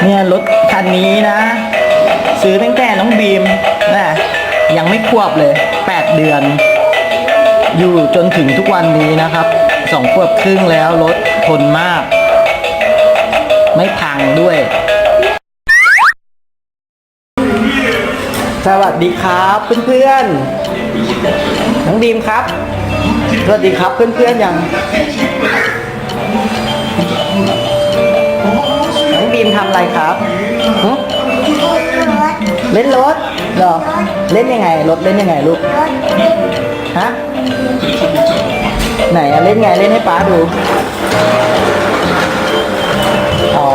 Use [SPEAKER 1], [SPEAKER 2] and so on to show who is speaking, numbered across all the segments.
[SPEAKER 1] เนี่ยรถคันนี้นะซื้อตั้งแต่น้องบีมนะยังไม่ควบเลย8 เดือนอยู่จนถึงทุกวันนี้นะครับ2 ขวบครึ่งแล้วรถทนมากไม่พังด้วยสวัสดีครับเพื่อนๆน้องบีมครับสวัสดีครับเพื่อนๆยังน้องบีมทำอะไรครับเล่นรถเหรอเล่นยังไงรถเล่นยังไงลูกฮะไหนอะเล่นไงเล่นให้ป๊าดูอ๋อ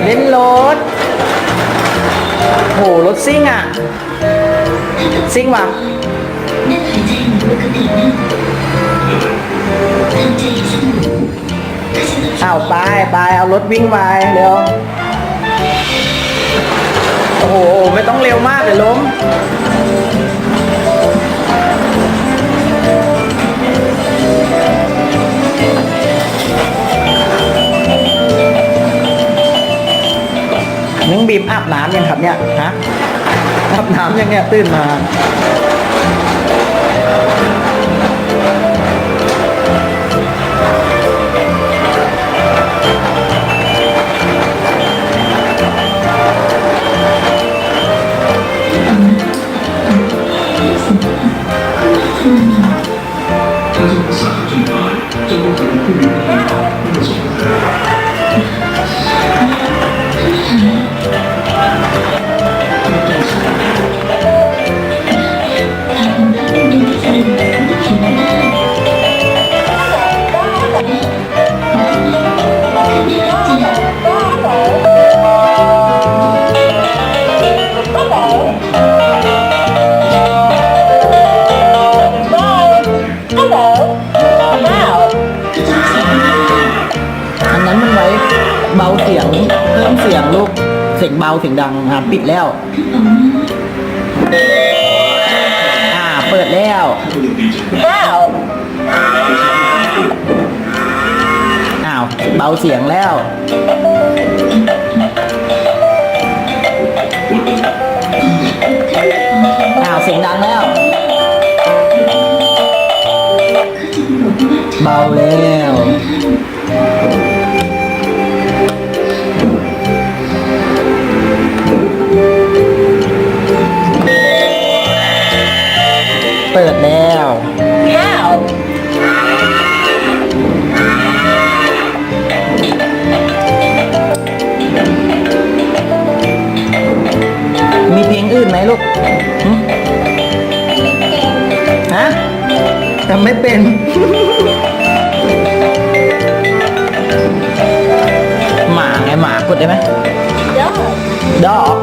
[SPEAKER 1] เล่นรถโหรถซิ่งอะซิ่งว่ะไปเอารถวิ่งไปเร็วโอ้โหไม่ต้องเร็วมากเดี๋ยวล้มน้องบีมอาบน้ำยังครับเนี่ยฮะอาบน้ำยังเนี่ยตื่นมาเบาเสียงเพิ่มเสียงลูกเสียงเบาเสียงดังปิดแล้วเปิดแล้วเบาเสียงแล้วเสียงดังแล้วเบาแล้วเปิดแล้วมีเพลงอื่นไหมลูกฮะทำไม่เป็นหมาไงหมากดได้ไหมดอก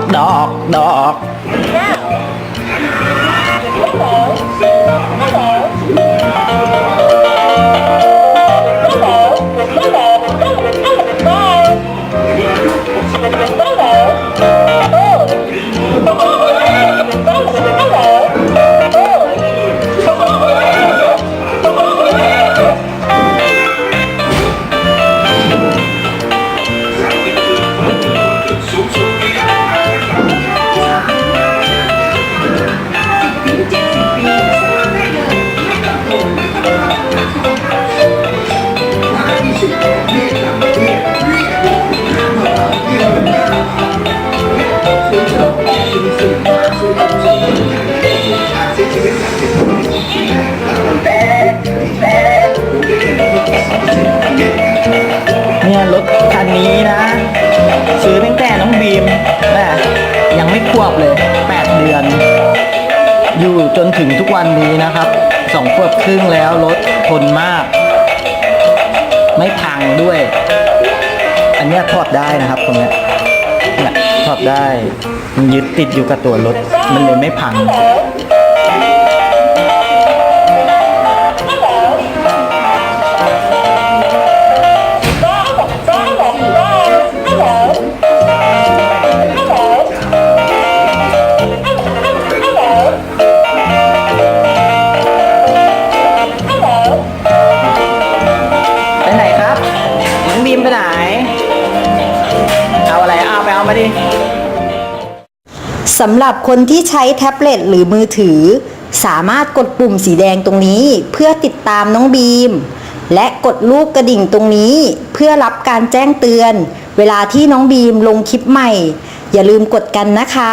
[SPEAKER 1] เนี่ยรถคันนี้นะซื้อตั้งแต่น้องบีมนะยังไม่ควบเลย8 เดือนอยู่จนถึงทุกวันนี้นะครับ2 ขวบครึ่งแล้วรถทนมากไม่พังด้วยอันนี้ถอดได้นะครับตรงนี้เนี่ยถอดได้มันยึดติดอยู่กับตัวรถมันเลยไม่พังบ บีมไปไหนเอาอะไรเอาไปเอามาดิ
[SPEAKER 2] สำหรับคนที่ใช้แท็บเล็ตหรือมือถือสามารถกดปุ่มสีแดงตรงนี้เพื่อติดตามน้องบีมและกดรูปกระดิ่งตรงนี้เพื่อรับการแจ้งเตือนเวลาที่น้องบีมลงคลิปใหม่อย่าลืมกดกันนะคะ